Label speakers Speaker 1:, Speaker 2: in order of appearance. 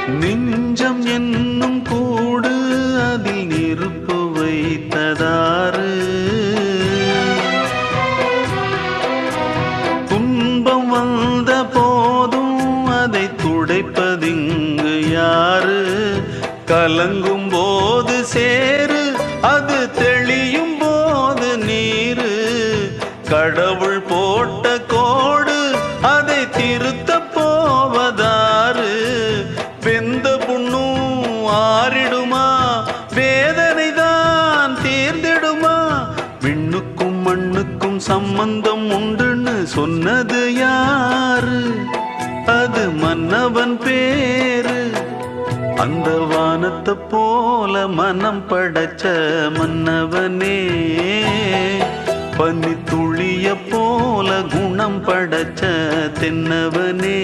Speaker 1: நெஞ்சம் என்னும் கூடு அதில் நெருப்பு வைத்ததாறு. துன்பம் வந்த போதும் அதை துடைப்பதிங்கு யாரு? கலங்கும் போது சேரு, அது தெளியும் போது நீரு. கடவுள் போட்ட கோடு அதை திருத்த போவதாறு? வெந்த புண்ணும் ஆறிடுமா? வேதனை தான் தீர்ந்திடுமா? விண்ணுக்கும் மண்ணுக்கும் சம்பந்தம் உண்டுன்னு சொன்னது யாரு? அது மன்னவன் பேரு. அந்த வானத்தை போல மனம் படைச்ச மன்னவனே, பனி துளிய போல குணம் படைச்ச தென்னவனே.